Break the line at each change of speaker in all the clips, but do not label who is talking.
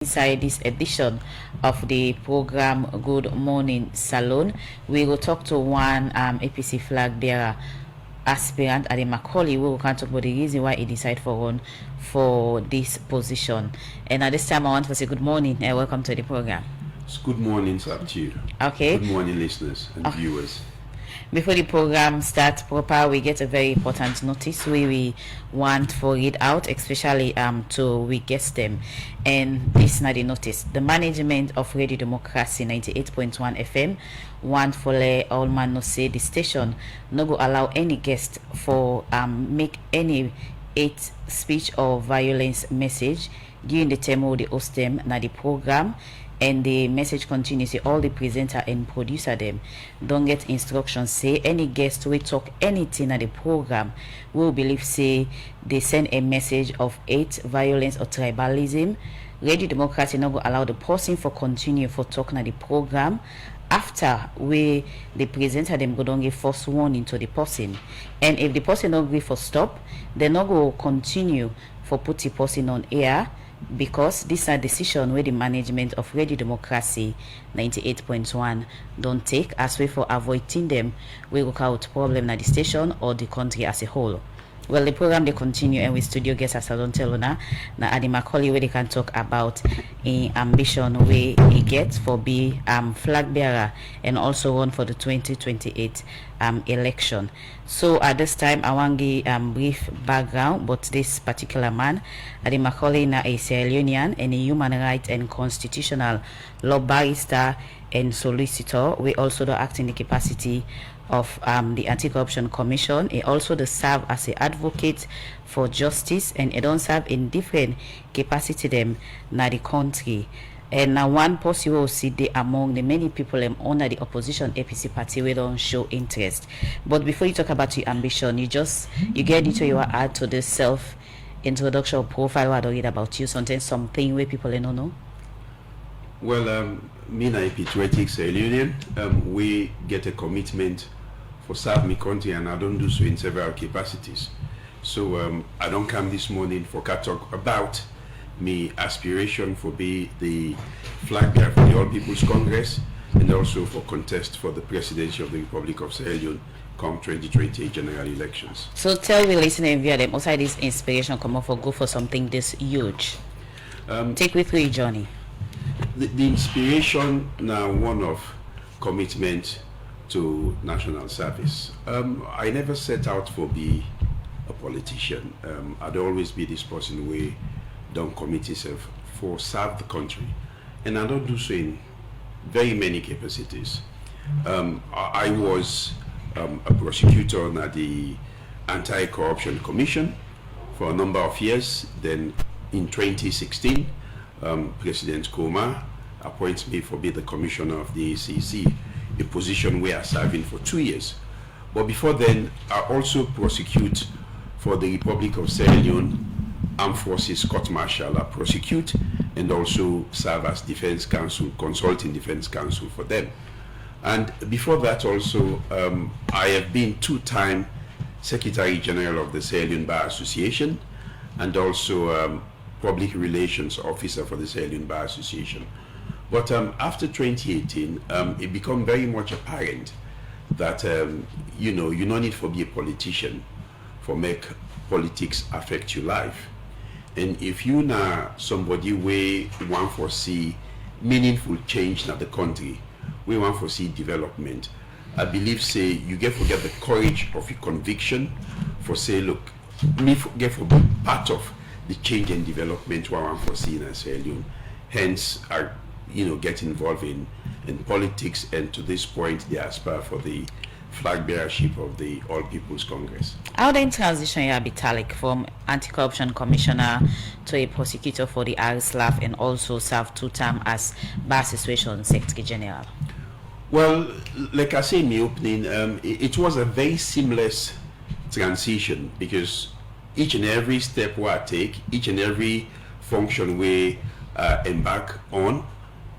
Inside this edition of the program Good Morning Salon, we will talk to one APC flag bearer aspirant, Ady Macauley. We will talk about the reason why he decided for run for this position. And at this time, I want to say good morning and welcome to the program.
Good morning, sir, to you.
Okay.
Good morning, listeners and viewers.
Before the program starts proper, we get a very important notice we want for read out, especially to we guess them. And this is not the notice. The management of Radio Democracy 98.1 FM want for let all man no say the station no go allow any guest for make any hate speech or violence message during the time of the host them na the program. And the message continues, say all the presenter and producer them don't get instructions say any guest will talk anything at the program will believe say they send a message of hate, violence or tribalism. Radio Democracy not go allow the person for continue for talking at the program after we the presenter them go don't give first warning to the person, and if the person don't agree for stop, they not go continue for put the person on air, because this is a decision where the management of Radio Democracy 98.1 don't take as way for avoiding them we work out problem at the station or the country as a whole. Well, the program they continue and with studio guests as I don't tell na Ady Macauley where they can talk about a ambition where he gets for be flag bearer and also run for the 2028 election. So at this time I want to give brief background but this particular man, Ady Macauley, na a Sierra Leonean and a human rights and constitutional law barrister and solicitor. We also do act in the capacity of the Anti-Corruption Commission. He also does serve as an advocate for justice, and he don't serve in different capacity them na the country. And now one possible see they among the many people under the opposition APC party we don't show interest. But before you talk about your ambition, you get into your add to the self introduction profile what I read about you, something where people don't know.
Well, me and a patriotic Sierra Leonean, we get a commitment for serve my country, and I don't do so in several capacities. So I don't come this morning for talk about me aspiration for be the flag bearer for the All People's Congress and also for contest for the presidency of the Republic of Sierra Leone come 2028 general elections.
So tell me, listening via them outside this inspiration come up for go for something this huge. Take me through your journey.
The inspiration now one of commitment to national service. I never set out for be a politician. I'd always be this person who don't commit himself for serve the country, and I don't do so in very many capacities. I was a prosecutor at the Anti-Corruption Commission for a number of years. Then in 2016, President Koma appoints me for be the commissioner of the APC, a position where I serving for 2 years. But before then, I also prosecute for the Republic of Sierra Leone Armed Forces Court Martial. I prosecute and also serve as defense counsel, consulting defense counsel for them. And before that also, I have been two-time Secretary General of the Sierra Leone Bar Association and also Public Relations Officer for the Sierra Leone Bar Association. But after 2018, it became very much apparent that you no need for be a politician for make politics affect your life. And if you now somebody we want to see meaningful change in the country, we want to see development, I believe say you get to get the courage of your conviction for say look, me get to be part of the change and development we want to see in Sierra Leone. Hence I get involved in politics, and to this point they aspire for the flag bearership of the All People's Congress.
How then transition you Bitalik from Anti-Corruption Commissioner to a prosecutor for the RSLAF and also serve 2 terms as Bar Association Secretary General?
Well, like I say in my opening, it was a very seamless transition because each and every step we take, each and every function we embark on,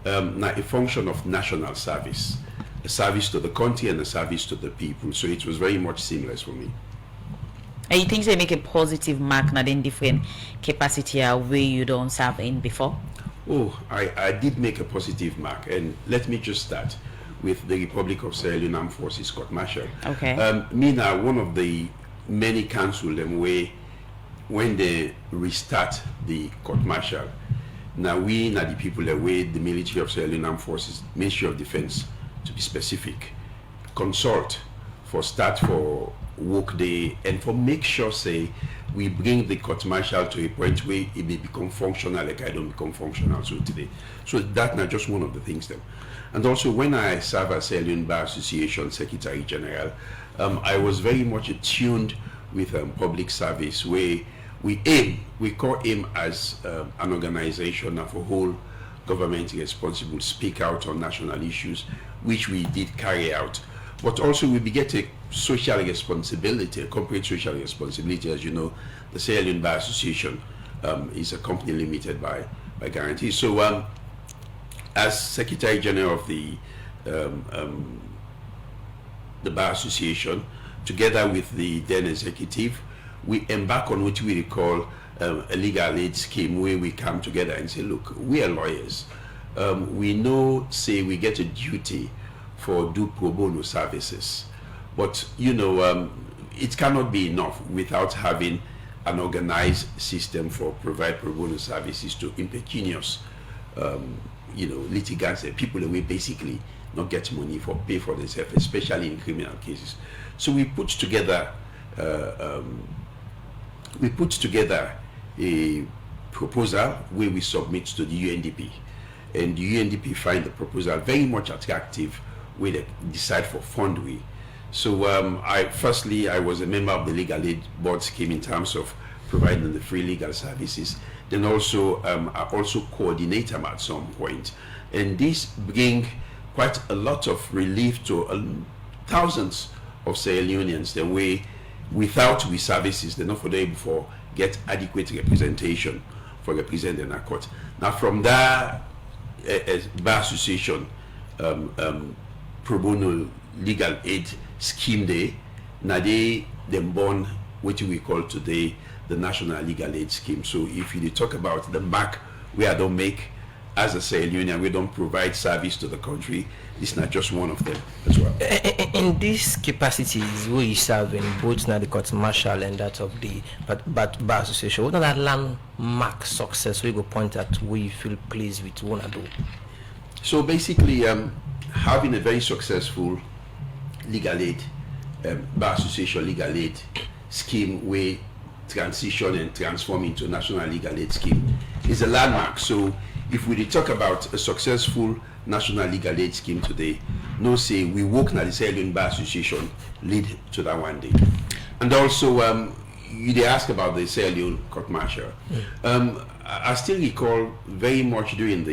now a function of national service, a service to the country and a service to the people. So it was very much seamless for me.
And you think they make a positive mark not in different capacity where you don't serve in before?
Oh, I did make a positive mark, and let me just start with the Republic of Sierra Leone Armed Forces Court Martial.
Okay.
Me now, one of the many council them way when they restart the court martial. Now we now the people that way the military of Sierra Leone Armed Forces, Ministry of Defense, to be specific, consult for start for work day and for make sure say we bring the court martial to a point where it may become functional like I don't become functional so today. So that's not just one of the things then. And also when I serve as Sierra Leone Bar Association Secretary General, I was very much attuned with public service where we call AIM as an organization of a whole government responsible speak out on national issues, which we did carry out. But also we get a social responsibility, a corporate social responsibility. As you know, the Sierra Leone Bar Association is a company limited by guarantee. So as Secretary General of the Bar Association, together with the then executive, we embark on what we call a legal aid scheme where we come together and say, look, we are lawyers. We know, say, we get a duty for do pro bono services. But, you know, it cannot be enough without having an organized system for provide pro bono services to impecunious, you know, litigants and people that we basically not get money for, pay for themselves, especially in criminal cases. So we put together a proposal where we submit to the UNDP, and the UNDP find the proposal very much attractive where they decide for fund we. So I was a member of the legal aid board scheme in terms of providing the free legal services. Then also I also coordinate them at some point, and this bring quite a lot of relief to thousands of Sierra Leoneans. The way without we services, they're not for able for get adequate representation for representing in a court. Now from that Bar Association pro bono legal aid scheme day, now they born what we call today the National Legal Aid Scheme. So if you talk about the mark we I don't make as a Sierra Leonean, we don't provide service to the country, it's not just one of them as well.
In these capacities we serve in both now the court martial and that of the Bar Association, what are that landmark success we go point at we feel pleased with one do?
So basically having a very successful legal aid Bar Association legal aid scheme where transition and transform into national legal aid scheme is a landmark. So if we talk about a successful national legal aid scheme today, no say we work at the Sierra Leone Bar Association lead to that one day. And also they ask about the Sierra Leone court martial. I still recall very much during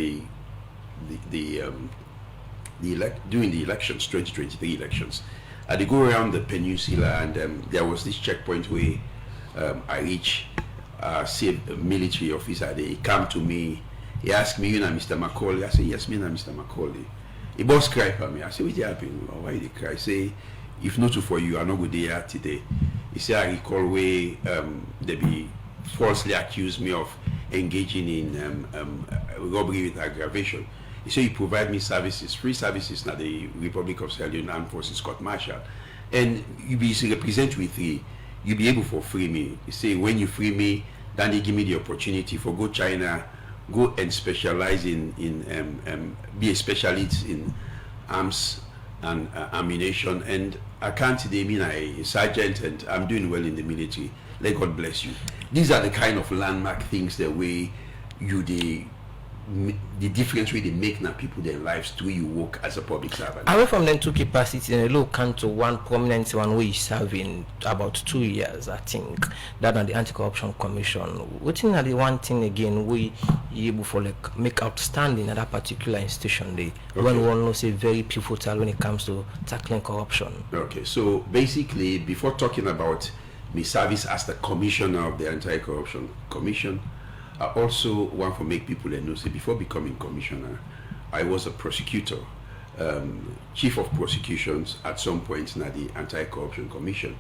during the elections, 2023 elections, I did go around the peninsula, and there was this checkpoint where I reached say a military officer. They come to me, he asked me, you know, Mr. Macauley. I said, yes, me, Mr. Macauley. He both cried for me. I said, what happened? Why did he cry? I say, if not for you, I'm not good there today. He said, I recall where they be falsely accused me of engaging in robbery with aggravation. He said, you provide me services, free services now the Republic of Sierra Leone Armed Forces Court Martial. And you be represent with me, you be able for free me. He say, when you free me, then they give me the opportunity for go China, go and specialize in be a specialist in arms and ammunition. And I can't today mean a sergeant and I'm doing well in the military. Let God bless you. These are the kind of landmark things that way you the difference way they make now people their lives to you work as a public servant.
Away from them two capacities and a low come to one prominent one we serve in about 2 years, I think, that on the Anti-Corruption Commission. What are the one thing again we able for like make outstanding at that particular institution day when one knows a very pivotal when it comes to tackling corruption?
Okay, so basically before talking about my service as the commissioner of the Anti-Corruption Commission, I also want to make people know, say, before becoming commissioner, I was a prosecutor, chief of prosecutions at some point in the Anti-Corruption Commission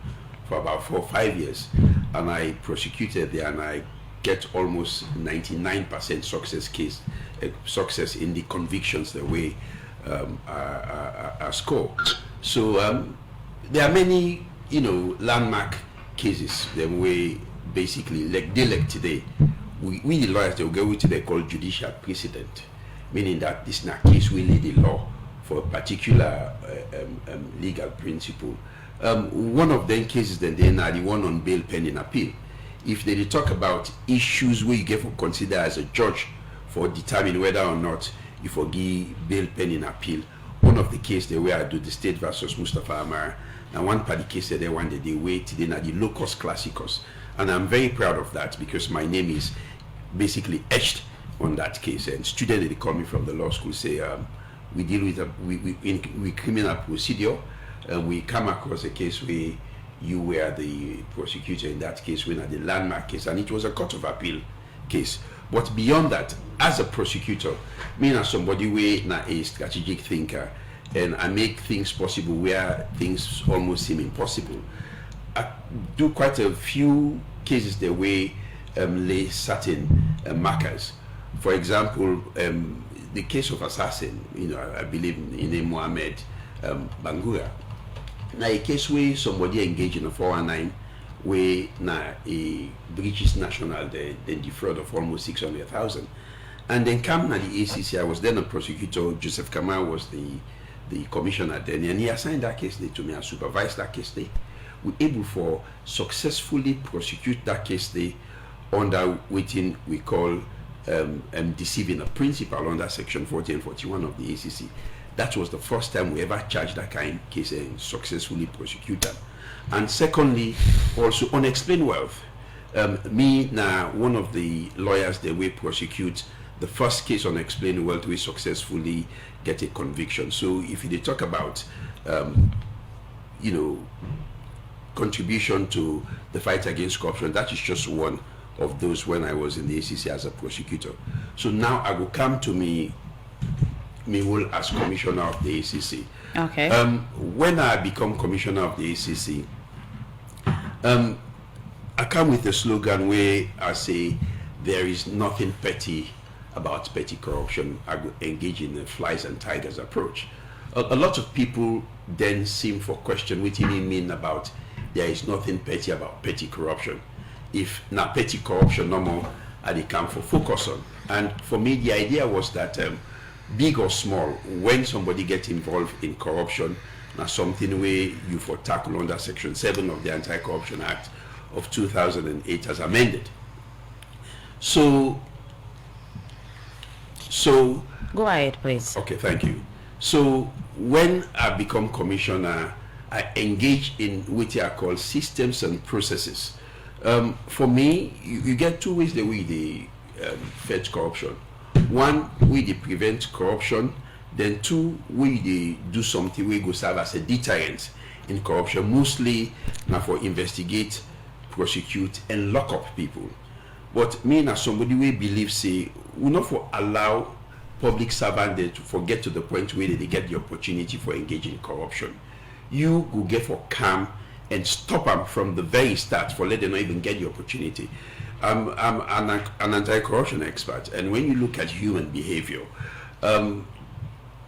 for about 4 or 5 years. And I prosecuted there and I get almost 99% success in the convictions the way are scored. So there are many, landmark cases the way basically like today. We the lawyers, they will go to they call judicial precedent, meaning that this is a case we lead the law for a particular legal principle. One of them cases then they are the one on bail pending appeal. If they talk about issues where you get for consider as a judge for determining whether or not you forgive bail pending appeal, one of the cases they were do the state versus Mustafa Amara, and one party case they wanted they wait then at the locus classicus, and I'm very proud of that because my name is basically etched on that case. And students they call me from the law school say we deal with in criminal procedure. We come across a case where you were the prosecutor in that case, when at the landmark case, and it was a court of appeal case. But beyond that, as a prosecutor, me as somebody where na a strategic thinker, and I make things possible where things almost seem impossible. I do quite a few cases the way lay certain markers. For example, the case of assassin, I believe in Mohammed Bangura. Now a case where somebody engaged in a 419 where now a British national then defraud of almost 600,000, and then come na the ACC. I was then a prosecutor. Joseph Kamal was the commissioner then, and he assigned that case to me. I supervised that case. We able for successfully prosecute that case under what we call deceiving a principal under section 40 and 41 of the ACC. That was the first time we ever charged that kind of case and successfully prosecuted. And secondly, also unexplained wealth. Me now one of the lawyers that we prosecute the first case on unexplained wealth, we successfully get a conviction. So if you talk about contribution to the fight against corruption, that is just one of those when I was in the ACC as a prosecutor. So now I will come to me will as commissioner of the ACC.
Okay.
When I become commissioner of the ACC, I come with a slogan where I say there is nothing petty about petty corruption. I will engage in the flies and tigers approach. A lot of people then seem for question what do you mean about there is nothing petty about petty corruption. If not petty corruption no more, I come for focus on. And for me the idea was that big or small, when somebody gets involved in corruption, now something where you for tackle under Section 7 of the Anti-Corruption Act of 2008 as amended. So
go ahead, please.
Okay, thank you. So when I become commissioner, I engage in what I call systems and processes. For me, you get two ways the way they fetch corruption. One, we prevent corruption. Then two, we do something we go serve as a deterrent in corruption, mostly now for investigate, prosecute, and lock up people. But me as somebody we believe say we not for allow public servants to forget to the point where they get the opportunity for engaging in corruption. You will get for calm and stop them from the very start for let them not even get the opportunity. I'm an anti-corruption expert, and when you look at human behavior,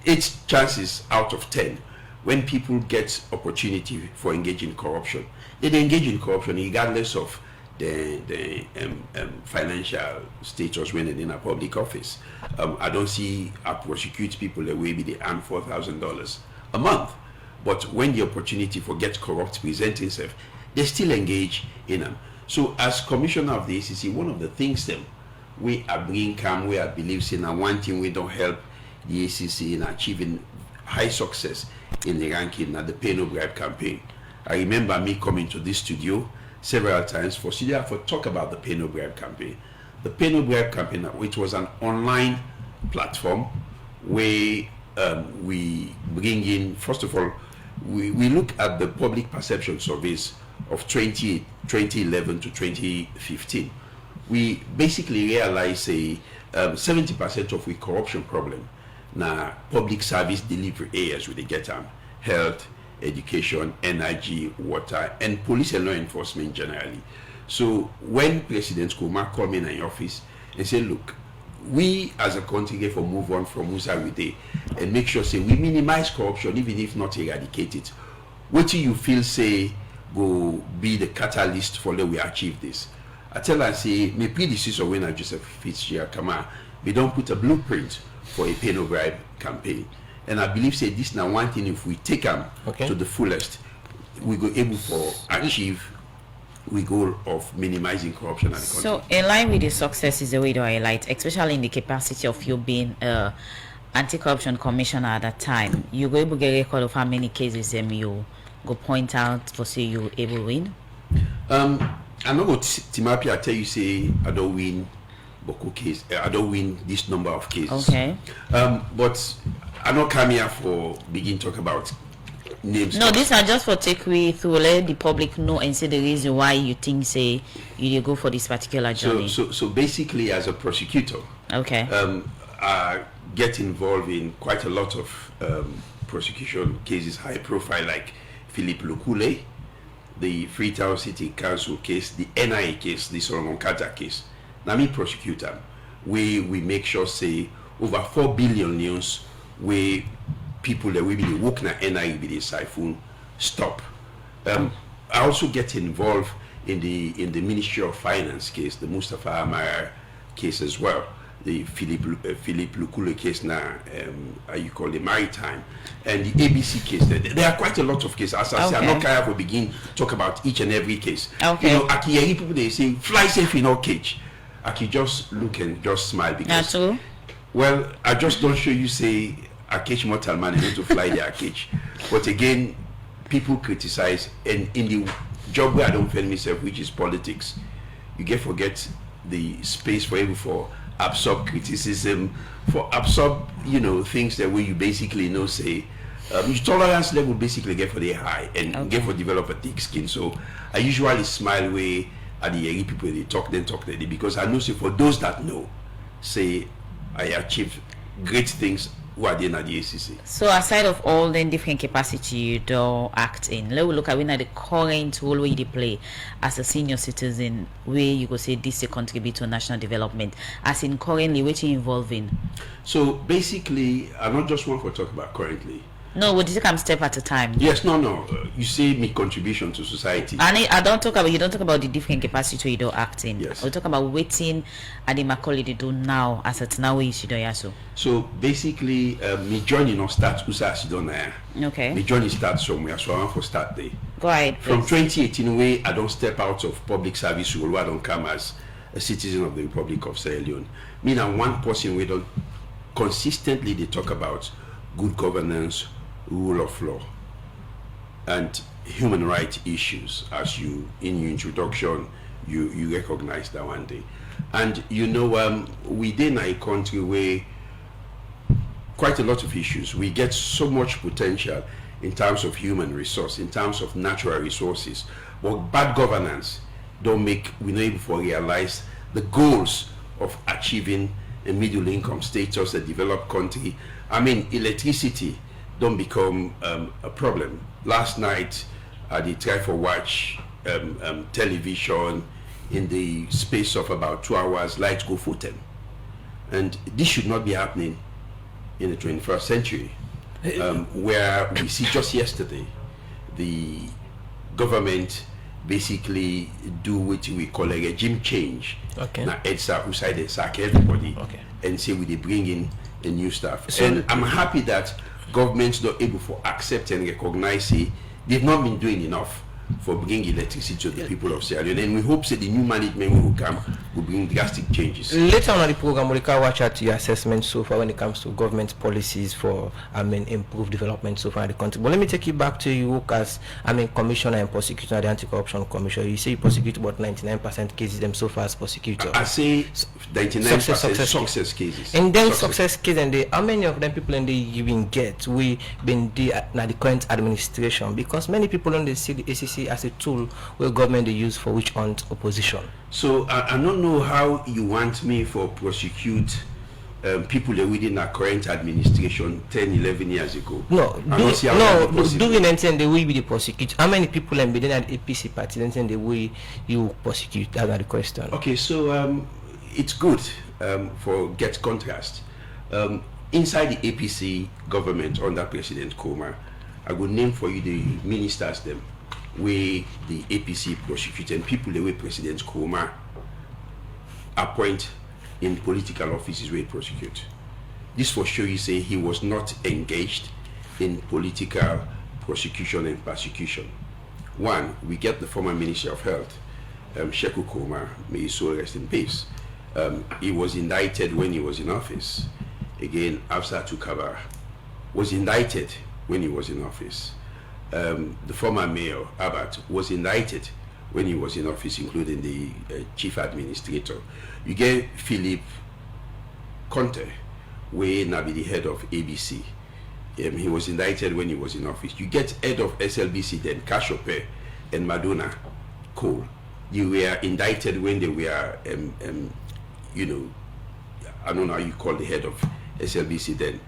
it's chances out of 10 when people get opportunity for engaging in corruption, they engage in corruption regardless of the financial status when they're in a public office. I don't see I prosecute people that way be they earn $4,000 a month, but when the opportunity for get corrupt present itself, they still engage in them. So as commissioner of the ACC, one of the things them we are bringing calm, we are believe in, and one thing we don't help the ACC in achieving high success in the ranking at the Pay No Bribe campaign. I remember me coming to this studio several times for talk about the Pay No Bribe campaign. The Pay No Bribe campaign, which was an online platform where we bring in, first of all, we look at the public perception surveys of 2011 to 2015. We basically realize 70% of the corruption problem na public service delivery areas where they get health, education, energy, water, and police and law enforcement generally. So when President Kuma called me in the office and said, look, we as a country get for move on from Musa Wide and make sure say we minimize corruption even if not eradicate it. What do you feel say go be the catalyst for let we achieve this? I tell her say my predecessor when I Joseph Fitzgerald Kama, we don't put a blueprint for a pay no bribe campaign. And I believe say this now one thing if we take them to the fullest, we go able for achieve we goal of minimizing corruption in the country.
So in line with the successes the way to highlight, especially in the capacity of you being anti-corruption commissioner at that time, you go able to get a record of how many cases you go point out for say you able to win?
I'm not going to Timapi, I tell you say I don't win Boko case. I don't win this number of cases.
Okay.
But I don't come here for begin talk about names.
No, these are just for take we through let the public know and say the reason why you think say you go for this particular journey.
So basically as a prosecutor,
okay.
I get involved in quite a lot of prosecution cases, high profile, like Philippe Lukule, the Freetown City Council case, the NIA case, the Solomon Kata case. Now me prosecute them. We make sure say over 4 billion news we people that we be work na NIA be the siphon stop. I also get involved in the Ministry of Finance case, the Mustafa Amara case as well, the Philippe Lukule case now, you call the Maritime, and the APC case. There are quite a lot of cases. As I say, I'm not kind of begin talk about each and every case.
Okay.
You know, I hear people they say fly safe in our cage. I can just look and just smile because well, I just don't show you say a cage mortal man need to fly their cage. But again, people criticize, and in the job where I don't find myself, which is politics, you get forget the space for able for absorb criticism, for absorb things that way you basically say your tolerance level basically get for the high and get for develop a thick skin. So I usually smile way at the young people they talk because I know say for those that know say I achieved great things who are there at the ACC.
So aside of all the different capacity you do act in, let we look at when the current role where you play as a senior citizen, where you go say this to contribute to national development, as in currently which you involved in.
So basically, I not just want to talk about currently.
No, would you come step at a time?
Yes, no. You say me contribution to society.
And I don't talk about, you don't talk about the different capacity you do act in.
Yes.
We talk about waiting Ady Macauley they do now as at now we should do yaso.
So basically, me journey not start usa sidona.
Okay.
Me journey starts somewhere, so I want to start there.
Go ahead.
From 2018 way, I don't step out of public service role. I don't come as a citizen of the Republic of Sierra Leone. Me and one person we don't consistently they talk about good governance, rule of law, and human rights issues. As you in your introduction you recognize that one day. And within a country where quite a lot of issues, we get so much potential in terms of human resource, in terms of natural resources, but bad governance don't make we not able to realize the goals of achieving a middle income status, a developed country. I mean, electricity don't become a problem. Last night, I did try for watch television in the space of about 2 hours, lights go for 10. And this should not be happening in the 21st century, where we see just yesterday, the government basically do what we call a regime change.
Okay.
Now, EDSA, who side they sack everybody, and say they bring in a new staff. So and I'm happy that governments not able to accept and recognize they've not been doing enough for bringing electricity to the people of Sierra Leone, and we hope that the new management will come will bring drastic changes.
Later on in the program, we can watch out your assessment so far when it comes to government policies for improved development so far in the country. But let me take you back to you as commissioner and prosecutor at the Anti-Corruption Commission. You say you prosecute about 99% cases them so far as prosecutor.
I say 99% success cases.
And then success cases, and how many of them people in the even get we been there now the current administration, because many people on the see the ACC as a tool where government they use for which on opposition.
So I don't know how you want me for prosecute people within our current administration 10, 11 years ago.
No,
I don't see how that be possible.
doing anything the way we the prosecute. How many people and within an APC party anything the way you prosecute? That's the question.
Okay, so it's good for get contrast. Inside the APC government under President Koma, I will name for you the ministers them where the APC prosecute and people the way President Koma appoint in political offices where he prosecute. This for sure you say he was not engaged in political prosecution and persecution. One, we get the former Minister of Health, Sheku Koma, may his soul rest in peace. He was indicted when he was in office. Again, Afsa Tukaba was indicted when he was in office. The former mayor, Abat, was indicted when he was in office, including the chief administrator. You get Philip Conte, where now be the head of ABC. He was indicted when he was in office. You get head of SLBC then, Kashope and Madonna Cole. You were indicted when they were, you know, I don't know how you call the head of SLBC then,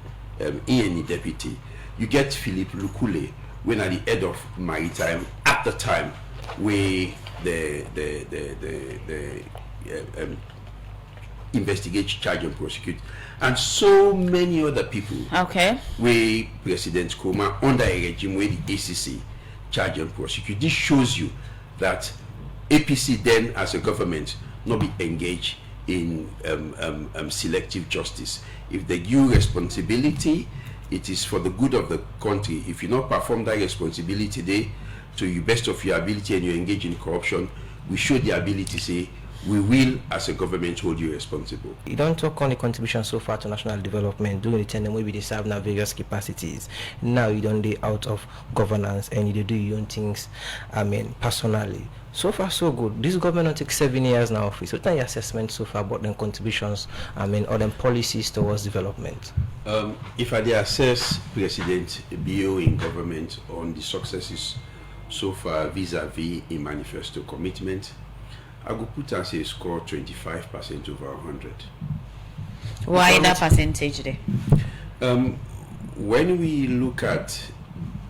ENE deputy. You get Philip Lukule, when at the head of Maritime at the time, where the investigate, charge and prosecute, and so many other people.
Okay.
Where President Koma under a regime where the ACC charge and prosecute. This shows you that APC then as a government not be engaged in selective justice. If they give responsibility, it is for the good of the country. If you not perform that responsibility there to the best of your ability and you engage in corruption, we show the ability to say we will as a government hold you responsible.
You don't talk on the contribution so far to national development during the tenure maybe they serve now various capacities. Now you don't do out of governance and you do your own things, I mean, personally. So far so good. This government will take 7 years now office. What are your assessments so far about them contributions, I mean, or them policies towards development?
If I assess President BO in government on the successes so far vis-a-vis in manifesto commitment, I would put as a score 25% over 100.
Why that percentage there?
When we look at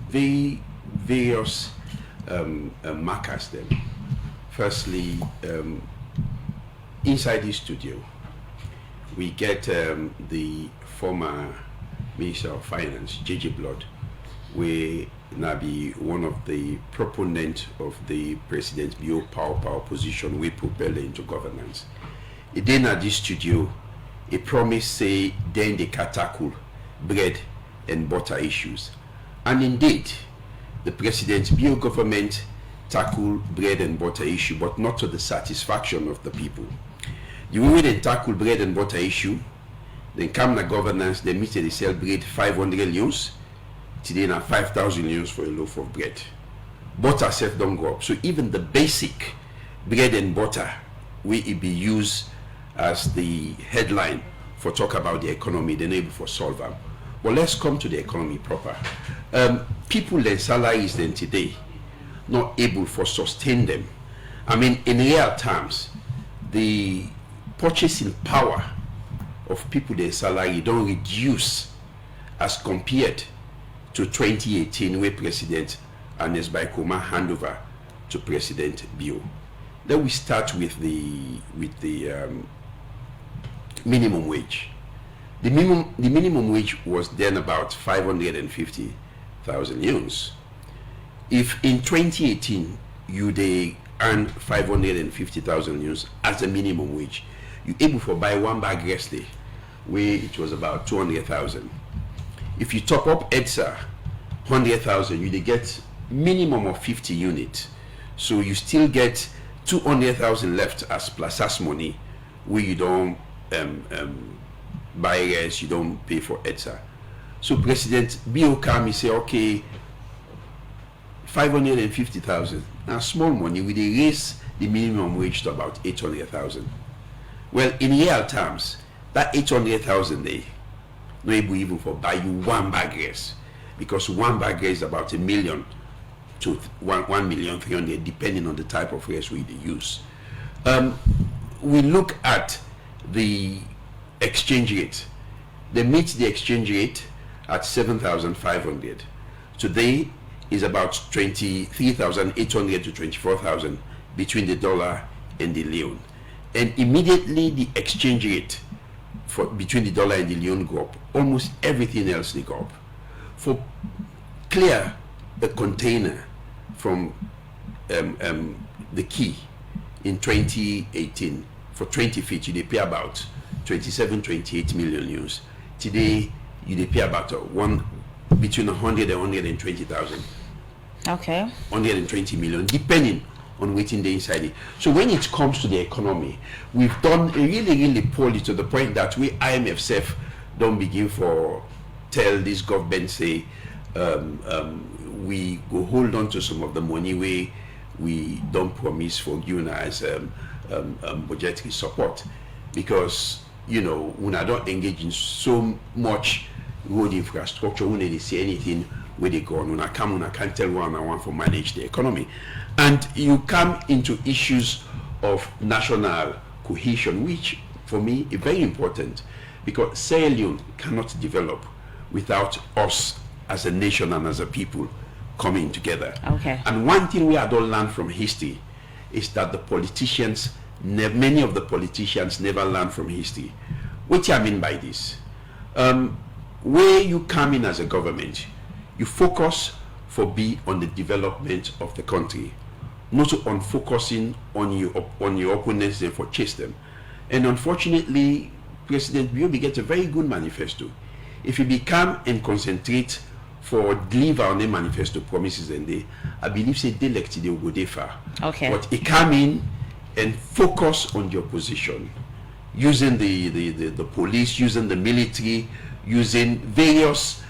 the various markers then, firstly, inside the studio, we get the former Minister of Finance, JJ Blood, where now be one of the proponents of the President Bio power position we propel into governance. Then at this studio, a promise say then they can tackle bread and butter issues. And indeed, the President Bio government tackle bread and butter issue, but not to the satisfaction of the people. The way they tackle bread and butter issue, then come the governance, they meet and they celebrate 500 leons. Today now 5,000 leons for a loaf of bread. Butter self don't go up. So even the basic bread and butter will it be used as the headline for talk about the economy, then able for solve them. But let's come to the economy proper. People their salaries then today not able for sustain them. I mean, in real terms, the purchasing power of people their salary don't reduce as compared to 2018 where President Ernest Bai Koroma hand over to President Bio. Then we start with the minimum wage. The minimum wage was then about 550,000 euros. If in 2018 you they earn 550,000 euros as a minimum wage, you able to buy one bag yesterday where it was about 200,000. If you top up EDSA 100,000, you they get minimum of 50 units. So you still get 200,000 left as plus as money where you don't buy gas, you don't pay for EDSA. So President Bio Kami say, okay, 550,000. Now small money, we raise the minimum wage to about 800,000. Well, in real terms, that 800,000 they not able even for buy you one bag gas, because one bag gas is about 1 million to 1,300,000 depending on the type of gas we use. We look at the exchange rate they meet the exchange rate at 7,500. Today is about 23,800 to 24,000 between the dollar and the Leone. And immediately the exchange rate between the dollar and the Leone go up. Almost everything else they go up. For clear a container from the Key in 2018 for 20 feet, they pay about 28 million euros. Today, they pay about between 100 and 120,000.
Okay.
120 million, depending on what's the inside it. So when it comes to the economy, we've done really poorly, to the point that we IMF self don't begin for tell this government say we go hold on to some of the money we don't promise for you as budgetary support, because when I don't engage in so much road infrastructure, when they see anything where they go on, when I can't tell one I want to manage the economy. And you come into issues of national cohesion, which for me is very important, because Sierra Leone cannot develop without us as a nation and as a people coming together.
Okay.
And one thing we don't learn from history is that many of the politicians never learn from history. What do I mean by this? Where you come in as a government, you focus on the development of the country, not on focusing on your opponents and for chase them. And unfortunately, President Biobi gets a very good manifesto. If you become and concentrate for deliver on the manifesto promises, and I believe say they elected they will go there far.
Okay.
But he come in and focus on the opposition, using the police, using the military, using various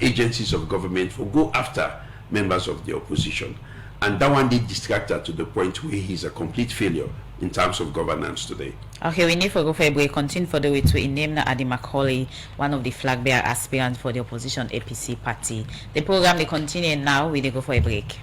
agencies of government for go after members of the opposition. And that one did distract her to the point where he's a complete failure in terms of governance today.
Okay, we need to go for a break. Continue for the way to name Ady Macauley, one of the flag bearer aspirants for the opposition APC party. The program they continue now. We need go for a break.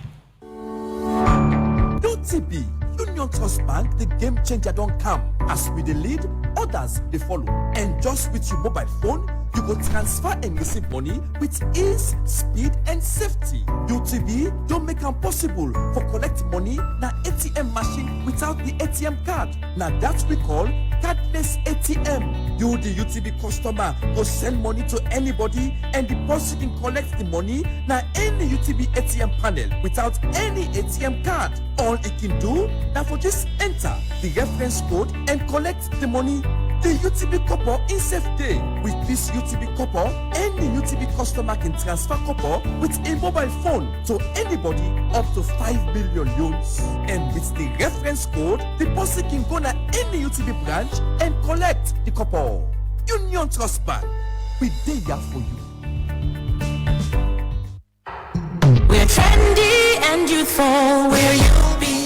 UTB, Union Trust Bank, the game changer don't come. As we the lead, others they follow. And just with your mobile phone, you go transfer and receive money with ease, speed, and safety. UTB don't make it possible for collect money na ATM machine without the ATM card. Now that we call cardless ATM. You, the UTB customer, go send money to anybody and deposit and collect the money na any UTB ATM panel without any ATM card. All it can do now for just enter the reference code and collect the money. The UTB copper in safe day. With this UTB copper, any UTB customer can transfer copper with a mobile phone to anybody up to 5 billion euros. And with the reference code, the person can go to any UTB branch and collect the copper. Union Trust Bank, we there for you.
We're trendy and youthful, we're UBA.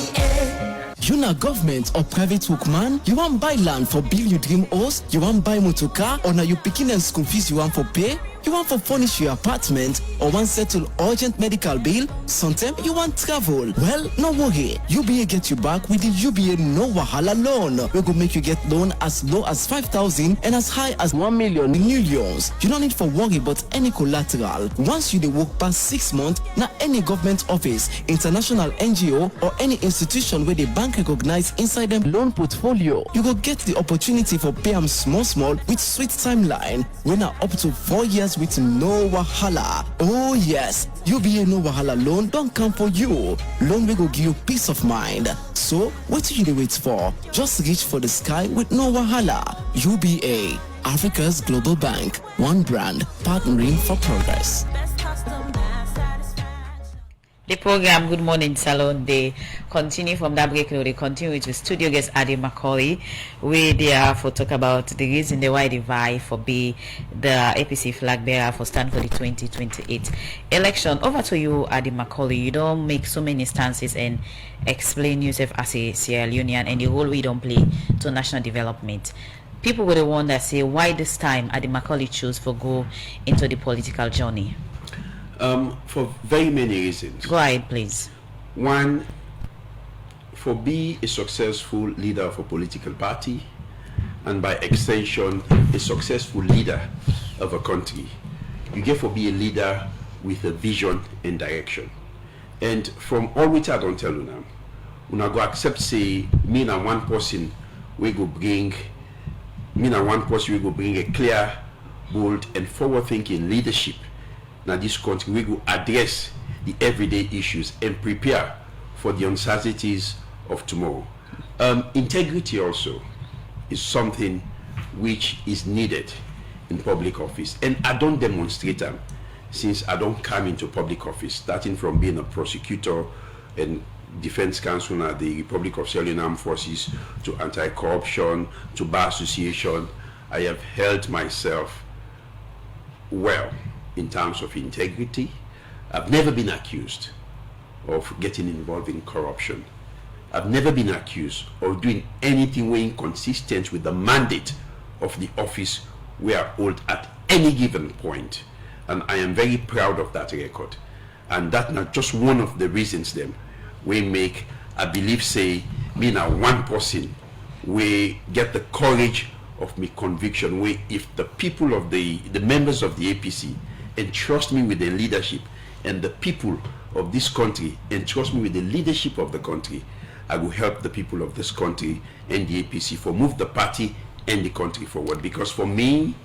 You na government or private workman, you want buy land for build your dream house, you want buy motor car, or now you picking and school fees you want for pay, you want for furnish your apartment, or want settle urgent medical bill, sometimes you want travel. Well, no worry, UBA get you back with the UBA no wahala loan. We go make you get loan as low as 5,000 and as high as 1 million millions. You don't need for worry about any collateral. Once you dey work past 6 months, na any government office, international NGO, or any institution where the bank recognize inside them loan portfolio, you go get the opportunity for pay them small with sweet timeline when are up to 4 years with no wahala. Oh yes, UBA no wahala loan don't come for you. Loan will go give you peace of mind. So what do you wait for? Just reach for the sky with no wahala. UBA, Africa's global bank, one brand, partnering for progress.
The program Good Morning Salon, they continue from that break. They continue with the studio guest Ady Macauley, where they are for talk about the reason why they vie for be the APC flag bearer for stand for the 2028 election. Over to you, Ady Macauley. You don't make so many stances and explain yourself as a Sierra Leonean and the role we don't play to national development. People will wonder, say, why this time Ady Macauley chose for go into the political journey?
For very many reasons.
Go ahead, please.
One, for be a successful leader of a political party, and by extension, a successful leader of a country, you get to be a leader with a vision and direction. And from all which I don't tell you now, una go accept say me na one person we go bring a clear, bold and forward-thinking leadership. Now this country we go address the everyday issues and prepare for the uncertainties of tomorrow. Integrity also is something which is needed in public office, and I don't demonstrate them since I don't come into public office, starting from being a prosecutor and defense counsel at the Republic of Sierra Leone Armed Forces, to anti-corruption, to bar association. I have held myself well in terms of integrity. I've never been accused of getting involved in corruption. I've never been accused of doing anything inconsistent with the mandate of the office we are hold at any given point. And I am very proud of that record. And that's not just one of the reasons them we make, I believe, say, me now one person, we get the courage of me conviction, where if the people of the members of the APC entrust me with the leadership, and the people of this country entrust me with the leadership of the country, I will help the people of this country and the APC for move the party and the country forward. Because for me,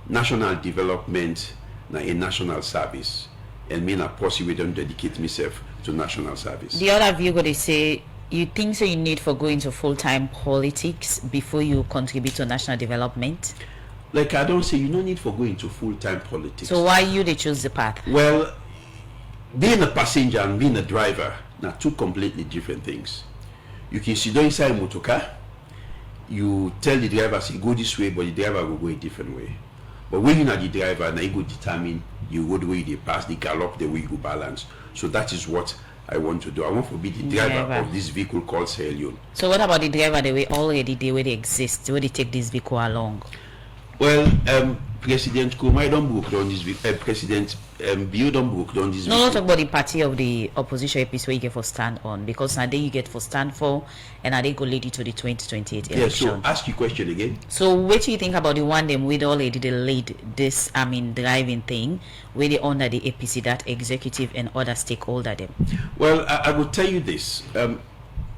national development na a national service, and me na possibly don't dedicate myself to national service.
The other view go they say you think so you need for going to full-time politics before you contribute to national development?
Like I don't say you don't need for going to full-time politics.
So why you they choose the path?
Well, being a passenger and being a driver are two completely different things. You can sit down inside a motor car, you tell the driver say go this way, but the driver will go a different way. But when you're not the driver, now you go determine you go the way they pass, the gallop, the way you go balance. So that is what I want to do. I want to be the driver of this vehicle called Sierra Leone.
So what about the driver the way already the way they exist, the way they take this vehicle along?
Well, President Kumai don't broke down this vehicle. President Bio don't broke down this vehicle.
No, not talk about the party of the opposition APC where you get for stand on, because now they you get for stand for, and now they go lead you to the 2028 election.
Yeah, so ask your question again.
So what do you think about the one them with already they lead this driving thing where they under the APC, that executive and other stakeholder them?
Well, I will tell you this.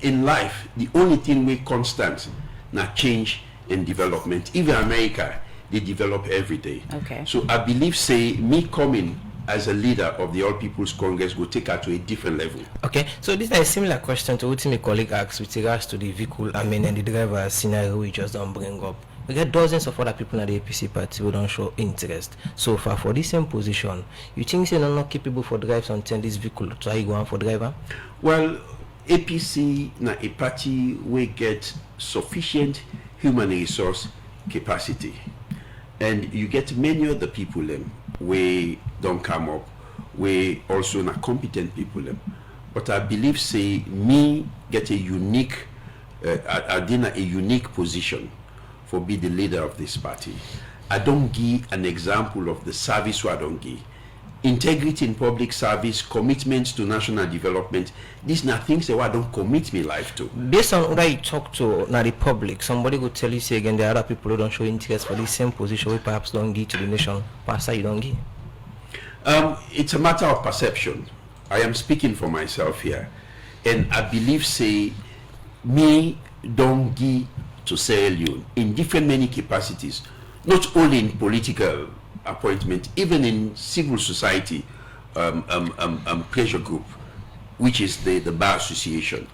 In life, the only thing we constant now change and development. Even America, they develop every day.
Okay.
So I believe, say, me coming as a leader of the All People's Congress will take her to a different level.
Okay, so this is a similar question to what my colleague asked with regards to the vehicle, and the driver scenario we just don't bring up. We get dozens of other people in the APC party who don't show interest. So far, for this same position, you think they're not capable for drives until this vehicle try go on for driver?
Well, APC na a party we get sufficient human resource capacity, and you get many other people we don't come up, we also not competent people but I believe say me get a unique I a unique position for be the leader of this party. I don't give an example of the service I don't give. Integrity in public service, commitments to national development, these are things that I don't commit my life to.
Based on what I talk to now the public, somebody could tell you say again there are other people who don't show interest for this same position we perhaps don't give to the nation. Pastor, you don't give?
It's a matter of perception. I am speaking for myself here, and I believe say me don't give to Sierra Leone in different many capacities, not only in political appointment, even in civil society pressure group, which is the bar association.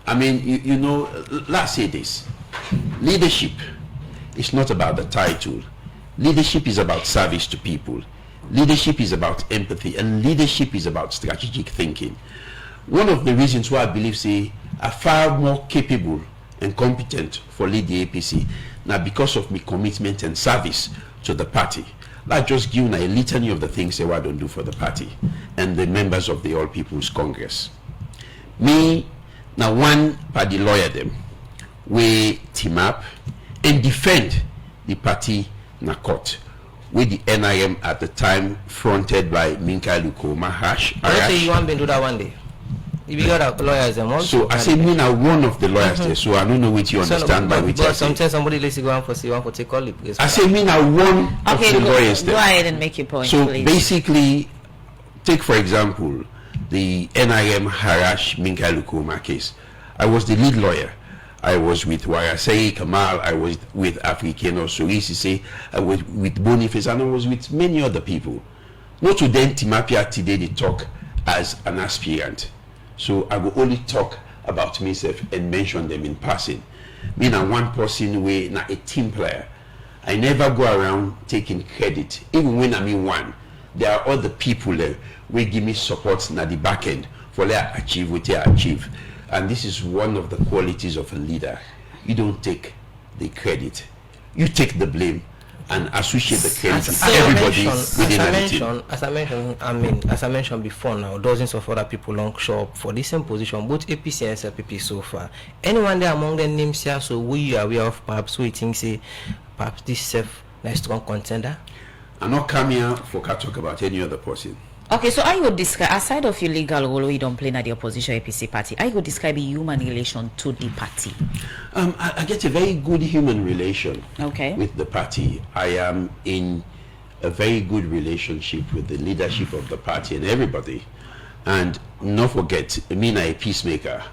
I mean, you know, let's say this: leadership is not about the title. Leadership is about service to people. Leadership is about empathy, and leadership is about strategic thinking. One of the reasons why I believe say are far more capable and competent for lead the APC now because of my commitment and service to the party. Like just giving a litany of the things that I don't do for the party and the members of the All People's Congress. Me, now one party lawyer them, we team up and defend the party in a court with the NIM at the time fronted by Minka Lukoma
I say you want to do that one day. You got lawyers and also.
So I say me now one of the lawyers there, so I don't know what you understand by which I
but
say.
sometimes somebody let's go on for take all it.
I say me now one of the lawyers
go
there.
ahead and make your point,
So
please.
basically, take for example the NIM Harash Minka Lukuma case. I was the lead lawyer. I was with Warasei Kamal, I was with Africano Sorisise, I was with Boniface, and I was with many other people. Not to then Timapia today they talk as an aspirant. So I will only talk about myself and mention them in passing. Me na one person way na a team player. I never go around taking credit. Even when I'm in one, there are other people there will give me support na the back end for let achieve what they achieve. And this is one of the qualities of a leader. You don't take the credit. You take the blame and associate the credit to everybody within the team.
As I mentioned before now, dozens of other people long show up for the same position, both APC and SLPP so far. Anyone there among the names here, so we are aware of perhaps we think say perhaps this self nice strong contender?
I'm not coming here for to talk about any other person.
Okay, so I would describe, aside of your legal role, you don't play at the opposition APC party, I would describe a human relation to the party.
I get a very good human relation with the party. I am in a very good relationship with the leadership of the party and everybody. And not forget, me and a peacemaker.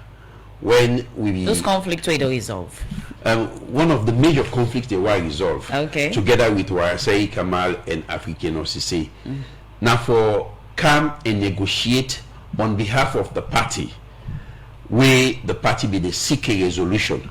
When we
those conflicts were resolved.
One of the major conflicts they were resolved together with Warasei Kamal and Africano Sise. Now for come and negotiate on behalf of the party, where the party be the seek a resolution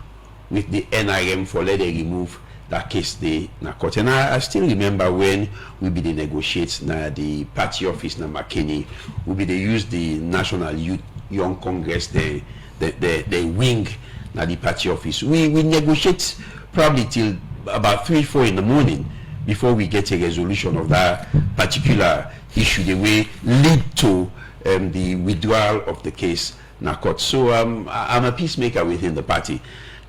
with the NIM for let them remove that case the na court. And I still remember when we be the negotiate na the party office na McKinney, we be they use the National Youth Young Congress the wing na the party office. We negotiate probably till about 3-4 in the morning before we get a resolution of that particular issue, the way lead to the withdrawal of the case na court. So I'm a peacemaker within the party,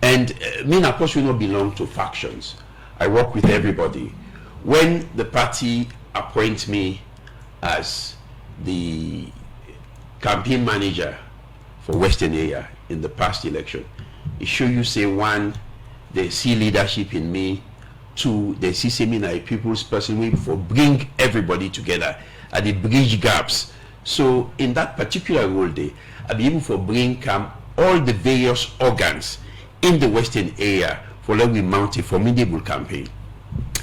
and me of course we not belong to factions. I work with everybody. When the party appoints me as the campaign manager for Western area in the past election, it show you say one, they see leadership in me. Two, they see me like a people's person way for bring everybody together at the bridge gaps. So in that particular role day, I'll be able to bring all the various organs in the Western area for let we mount a formidable campaign.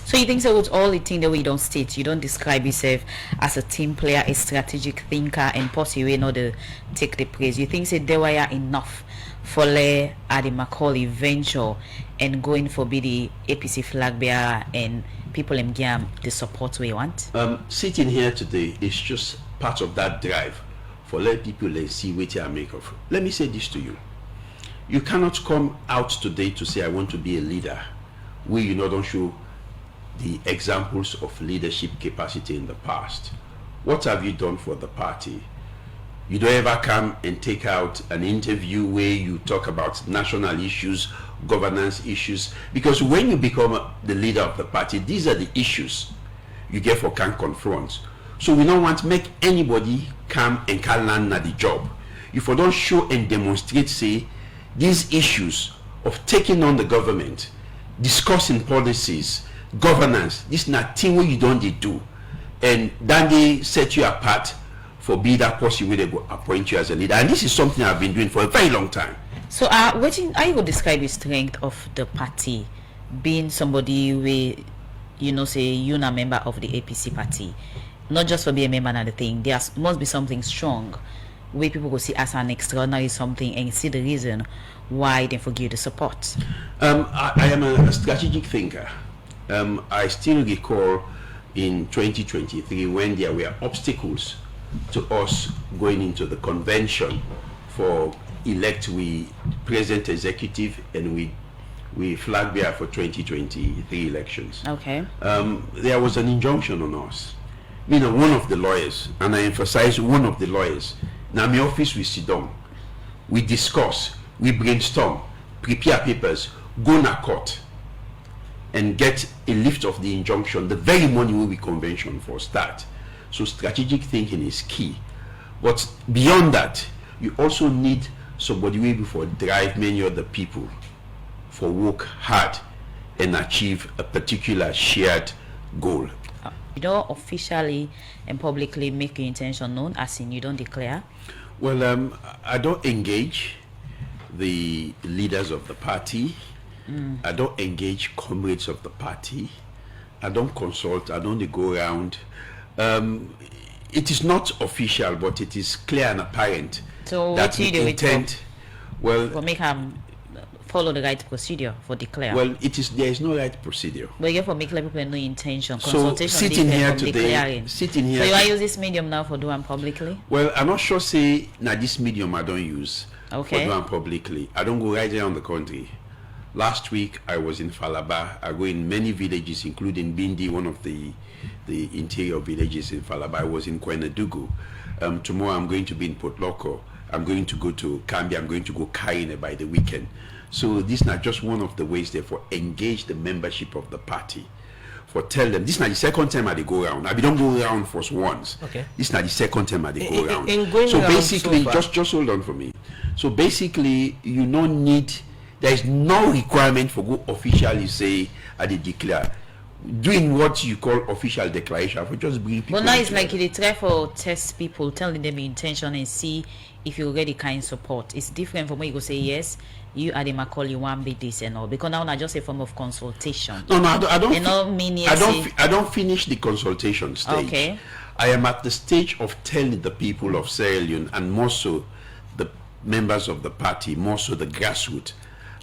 So you think so with all the things that we don't state, you don't describe yourself as a team player, a strategic thinker, and possibly not to take the praise. You think so there were enough for Ady Macauley venture and going for be the APC flag bearer and people in Gam the support we want?
Sitting here today is just part of that drive for let people see what I make of. Let me say this to you. You cannot come out today to say I want to be a leader where you don't show the examples of leadership capacity in the past. What have you done for the party? You don't ever come and take out an interview where you talk about national issues, governance issues, because when you become the leader of the party, these are the issues you get for can confront. So we don't want to make anybody come and can land at the job. If we don't show and demonstrate, say, these issues of taking on the government, discussing policies, governance, this is not thing where you don't do, and then they set you apart for be that person where they go appoint you as a leader. And this is something I've been doing for a very long time.
So what I would describe the strength of the party, being somebody where say you're a member of the APC party, not just for being a member of the thing. There must be something strong where people will see as an extraordinary something and see the reason why they forgive the support.
I am a strategic thinker. I still recall in 2023 when there were obstacles to us going into the convention for elect we present executive and we flag bearer for 2023 elections.
Okay.
There was an injunction on us. One of the lawyers, and I emphasize one of the lawyers. Now my office we sit down, we discuss, we brainstorm, prepare papers, go to court, and get a lift of the injunction the very morning when we convention for start. So strategic thinking is key. But beyond that, you also need somebody way before drive many other people for work hard and achieve a particular shared goal.
You don't officially and publicly make your intention known, as in you don't declare?
Well, I don't engage the leaders of the party. I don't engage comrades of the party. I don't consult. I don't go around. It is not official, but it is clear and apparent
So
that
what do you
the
do
intent. Well,
for make follow the right procedure for declare?
well, there is no right procedure.
But you for make let people no intention.
So
Consultation
sitting
different
here
from
today,
declaring.
sitting here.
So you are use this medium now for doing publicly?
Well, I'm not sure. Say now this medium I don't use
Okay.
for doing publicly. I don't go right around the country. Last week I was in Falaba. I go in many villages, including Bindi, one of the interior villages in Falaba. I was in Kwenedugu. Tomorrow I'm going to be in Port Loko. I'm going to go to Kambi. I'm going to go Kaine by the weekend. So this is not just one of the ways, therefore, engage the membership of the party. For tell them, this is not the second time I go around. I don't go around for once.
Okay.
This is not the second time I go around.
In going
So
around
basically,
so far-
just hold on for me. So basically, you don't need, there is no requirement for go officially say I did declare. Doing what you call official declaration for just bring people.
But now it's
together.
like you try for test people, telling them your intention and see if you already kind support. It's different from when you go say yes, you Ady Macauley want be this and all, because now not just a form of consultation.
No, I don't.
You know, mean
I don't finish the consultation stage.
Okay.
I am at the stage of telling the people of Sierra Leone, and more so the members of the party, more so the grassroots,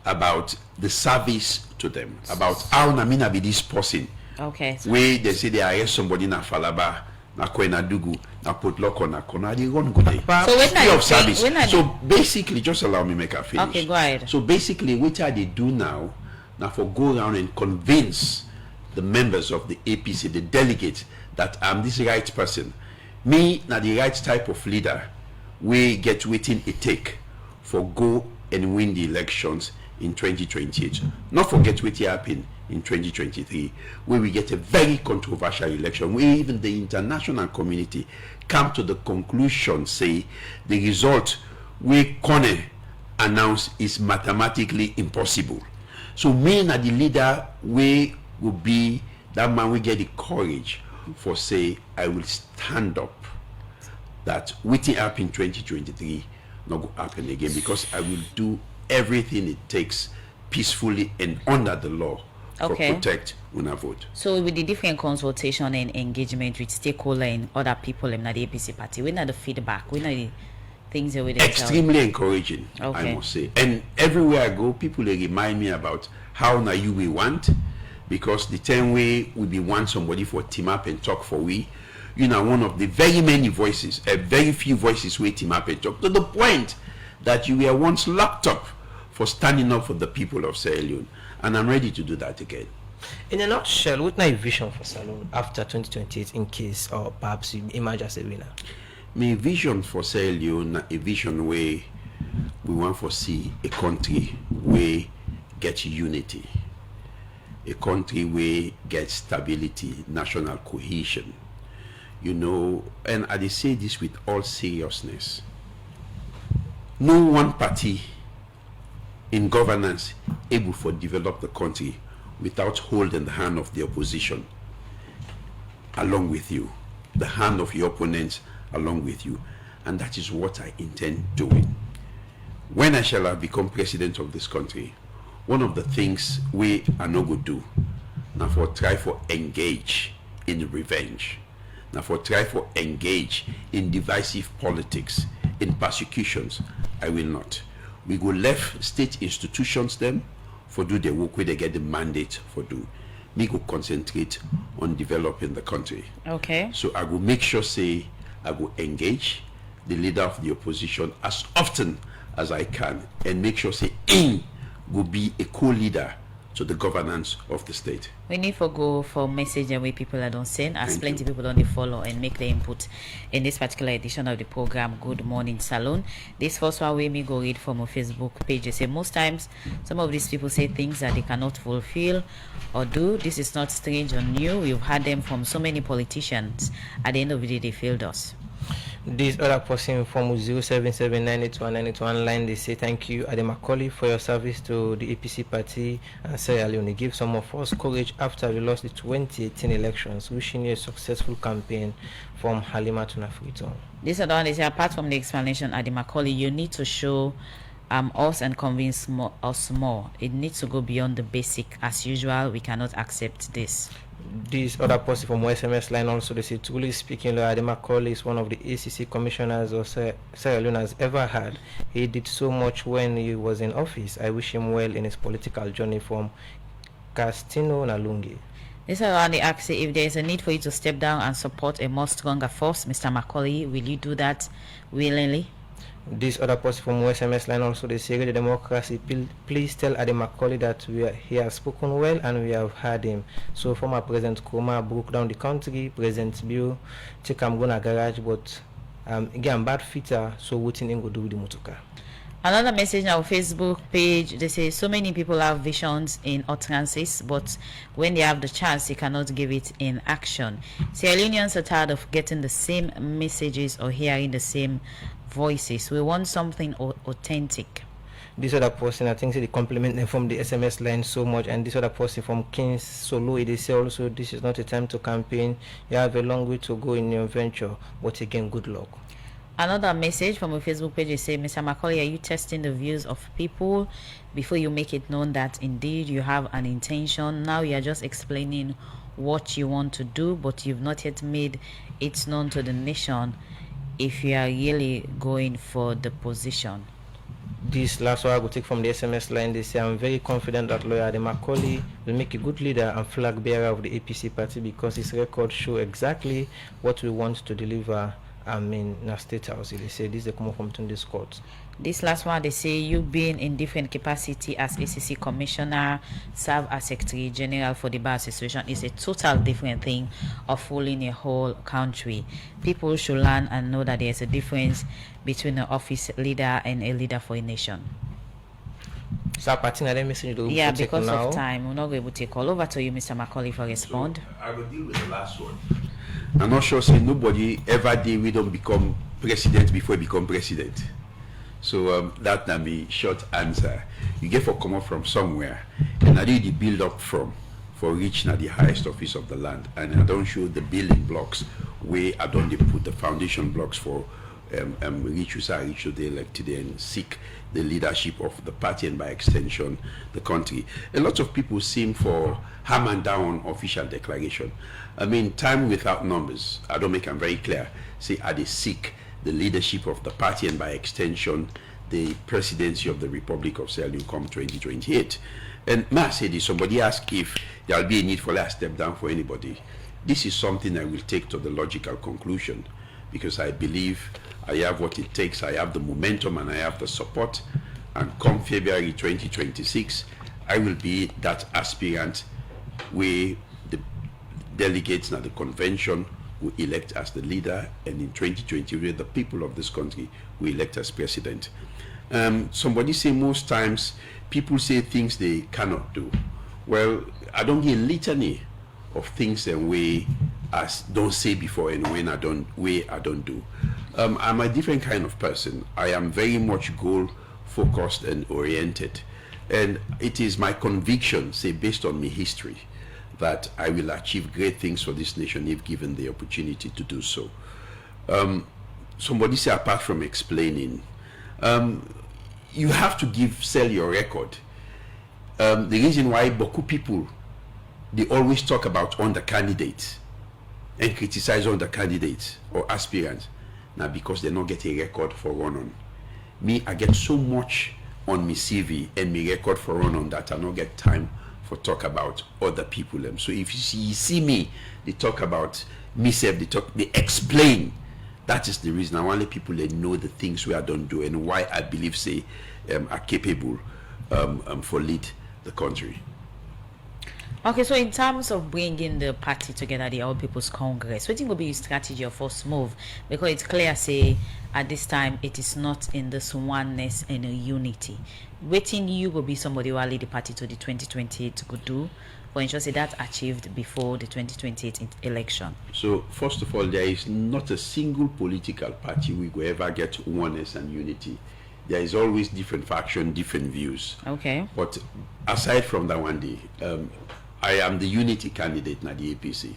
about the service to them, about how Namina be this person.
Okay. So
Where they say they arrest somebody na Falaba, na Kwenedugu, na Port Loko, na Kona, they run good day.
So when
Free
are you
of service.
when are
So basically, just allow me make a finish.
Okay, go ahead.
So basically, what they do now for go around and convince the members of the APC, the delegates, that I'm this right person. Me, now the right type of leader, we get waiting it take for go and win the elections in 2028. Not forget what happened in 2023, where we get a very controversial election, where even the international community come to the conclusion, say the result we Kone announced is mathematically impossible. So me and the leader, we will be that man we get the courage for say I will stand up that waiting up in 2023 not go happen again, because I will do everything it takes peacefully and under the law for
Okay.
protect una vote.
So with the different consultation and engagement with stakeholder and other people in the APC party, when are the feedback? When are the things that we tell?
Extremely encouraging,
Okay.
I must say. And everywhere I go, people they remind me about how now you we want, because the time we be want somebody for team up and talk for we, you know, one of the very many voices, very few voices we team up and talk, to the point that you were once locked up for standing up for the people of Sierra Leone, and I'm ready to do that again.
In a nutshell, what is your vision for Salone after 2028 in case or perhaps you emerge as a winner?
My vision for Sierra Leone, a vision where we want to see a country where get unity, a country where get stability, national cohesion. You know, and I say this with all seriousness. No one party in governance able to develop the country without holding the hand of the opposition along with you, the hand of your opponents along with you, and that is what I intend doing. When I shall have become president of this country, one of the things we are not going to do now for try for engage in revenge, now for try for engage in divisive politics, in persecutions. I will not. We go left state institutions them for do their work where they get the mandate for do. Me go concentrate on developing the country.
Okay.
So I will make sure say I will engage the leader of the opposition as often as I can, and make sure say in will be a co-leader to the governance of the state.
We need to go for message and way people that don't send, as
Thank
plenty
you.
people don't follow and make the input in this particular edition of the program Good Morning Salon. This first one we me go read from a Facebook page. They say most times some of these people say things that they cannot fulfill or do. This is not strange or new. We've had them from so many politicians. At the end of the day, they failed us.
This other person from 077981981 line, they say thank you, Ady Macauley, for your service to the APC party and Sierra Leone. Give some of us courage after we lost the 2018 elections. Wishing you a successful campaign from Halima to Nafrito.
This other one is, apart from the explanation, Ady Macauley, you need to show us and convince us more. It needs to go beyond the basic. As usual, we cannot accept this.
This other person from SMS line also, they say, truly speaking, Ady Macauley is one of the ACC commissioners of Sierra Leone has ever had. He did so much when he was in office. I wish him well in his political journey. From Castino Nalungi.
This is around the ask if there is a need for you to step down and support a more stronger force, Mr. Macauley, will you do that willingly?
This other person from SMS line also, they say, the democracy, please tell Ady Macauley that he has spoken well and we have heard him. So former President Kuma broke down the country, President Bill take am gonna garage, but again bad fitter, so what in go do with the motoka.
Another message on our Facebook page, they say so many people have visions in utterances, but when they have the chance, they cannot give it in action. Sierra Leoneans are tired of getting the same messages or hearing the same voices. We want something authentic.
This other person, I think, they compliment them from the SMS line so much, and this other person from Kings Solo, they say also, this is not a time to campaign. You have a long way to go in your venture, but again, good luck.
Another message from a Facebook page is saying, Mr. Macauley, are you testing the views of people before you make it known that indeed you have an intention? Now you are just explaining what you want to do, but you've not yet made it known to the nation if you are really going for the position.
This last one I will take from the SMS line. They say, I'm very confident that lawyer Ady Macauley will make a good leader and flag bearer of the APC party because his record show exactly what we want to deliver. In a state house. They say this is come from this court.
This last one, they say you being in different capacity as ACC commissioner, serve as secretary general for the bar association is a total different thing of ruling a whole country. People should learn and know that there's a difference between an office leader and a leader for a nation.
So
yeah, because of time, we're not able to take all over to you, Mr. Macauley, for respond.
So I will deal with the last one. I'm not sure say nobody ever did we don't become president before we become president. So that can be short answer. You get for come up from somewhere, and I did the build up from for reaching at the highest office of the land, and I don't show the building blocks where I don't put the foundation blocks for reach to the elected and seek the leadership of the party and by extension the country. A lot of people seem for hammer down official declaration. I mean, time without numbers. I don't make them very clear. Say, are they seek the leadership of the party and by extension the presidency of the Republic of Sierra Leone come 2028. And ma said, if somebody ask if there will be a need for last step down for anybody, this is something I will take to the logical conclusion, because I believe I have what it takes. I have the momentum and I have the support, and come February 2026 I will be that aspirant where the delegates at the convention will elect as the leader, and in 2020 where the people of this country will elect as president. Somebody say most times people say things they cannot do. Well, I don't get a litany of things and way as don't say before, and when I don't do. I'm a different kind of person. I am very much goal focused and oriented, and it is my conviction, say based on my history, that I will achieve great things for this nation if given the opportunity to do so. Somebody say apart from explaining, you have to sell your record. The reason why Boku people, they always talk about under candidates and criticize under candidates or aspirants, now because they don't get a record for run on. Me, I get so much on my CV and my record for run on that I don't get time for talk about other people. So if you see me, they talk about myself, they explain. That is the reason I want to let people know the things we I don't do and why I believe say are capable for lead the country.
Okay, so in terms of bringing the party together, the All People's Congress, what will be your strategy or first move? Because it's clear, say, at this time, it is not in this oneness and a unity. Waiting you will be somebody who will lead the party to the 2028 could do. for ensure say that achieved before the 2028 election?
So first of all, there is not a single political party we will ever get oneness and unity. There is always different faction, different views.
Okay.
But aside from that one day, I am the unity candidate na the APC.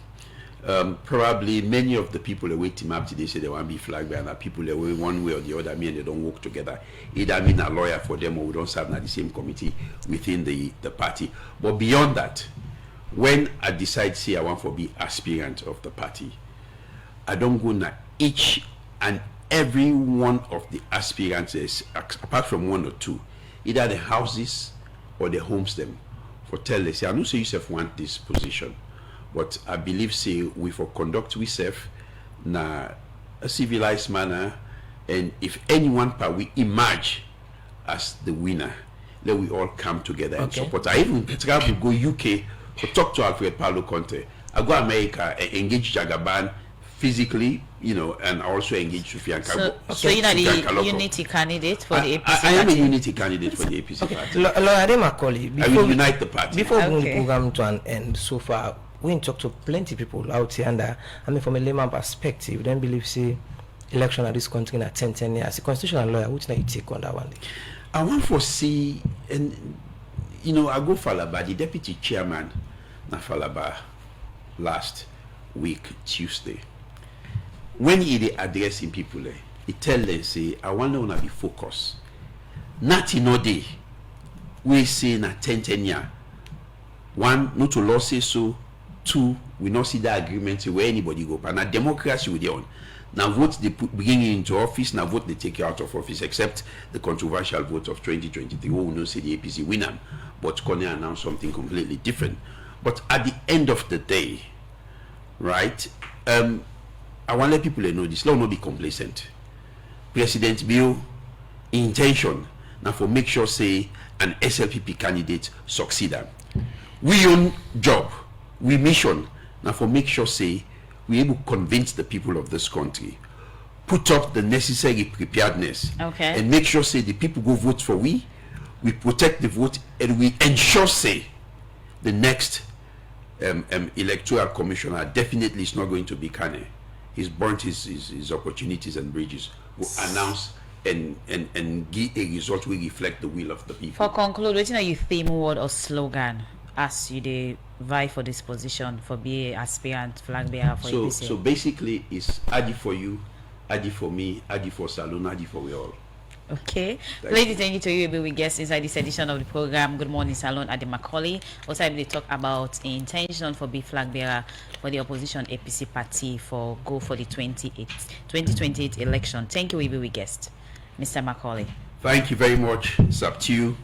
Probably many of the people that wait him up today say they want to be flag bearer. People that way one way or the other, me and they don't work together. Either I'm a lawyer for them or we don't serve na the same committee within the party. But beyond that, when I decide say I want to be aspirant of the party, I don't go na each and every one of the aspirants is, apart from one or two, either the houses or the homes them for tell they say I know say yourself want this position, but I believe say we for conduct we self na a civilized manner, and if anyone part we emerge as the winner, let we all come together and support. I even travel go UK to talk to Alfred Paulo Conte. I go America and engage Jagaban physically, you know, and also engage Sufian Kabo.
So you're the unity candidate for the APC
I am a
party?
unity candidate for the APC party.
Lawyer Ady Macauley,
I will unite the party.
Before we bring the program to an end, so far we talk to plenty people out here, and I mean from a layman perspective, we don't believe say election at this country in 10 years. As a constitutional lawyer, which now you take on that one?
I want to see, and you know, I go Falaba, the deputy chairman na Falaba last week Tuesday. When he addressing people, he tell them say, I want to be focused. Not in a day. We say na 10 year. One, not to law say so. Two, we not see that agreement where anybody go. But now democracy with on. Now vote they bring you into office. Now vote they take you out of office. Except the controversial vote of 2023. We will not say the APC win them, but Kone announced something completely different. But at the end of the day, right? I want to let people know this. Let not be complacent. President Bill intention now for make sure say an SLPP candidate succeed. We own job, we mission now for make sure say we able to convince the people of this country, put up the necessary preparedness, and make sure say the people go vote for we protect the vote, and we ensure say the next electoral commissioner definitely is not going to be Kane. He's burnt his opportunities and bridges. Will announce and give a result will reflect the will of the people.
For conclude, what is your theme word or slogan as you dey vie for this position for be aspirant flag bearer for APC?
So basically, it's Ady for you, Ady for me, Ady for Salon, Ady for we all.
Okay. Ladies, thank you to you. We guest inside this edition of the program. Good morning, Salon Ady Macauley. Also, we talk about intention for be flag bearer for the opposition APC party for go for the 2028 election. Thank you, we guest, Mr. Macauley.
Thank you very much, Subtu.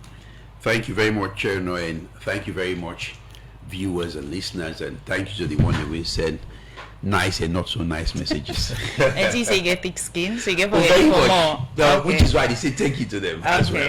Thank you very much, Cherno, and thank you very much, viewers and listeners, and thank you to the one that we send nice and not so nice messages.
And you say you get thick skin, so you get for
very
more.
much. No, which is why they say thank you to them as well.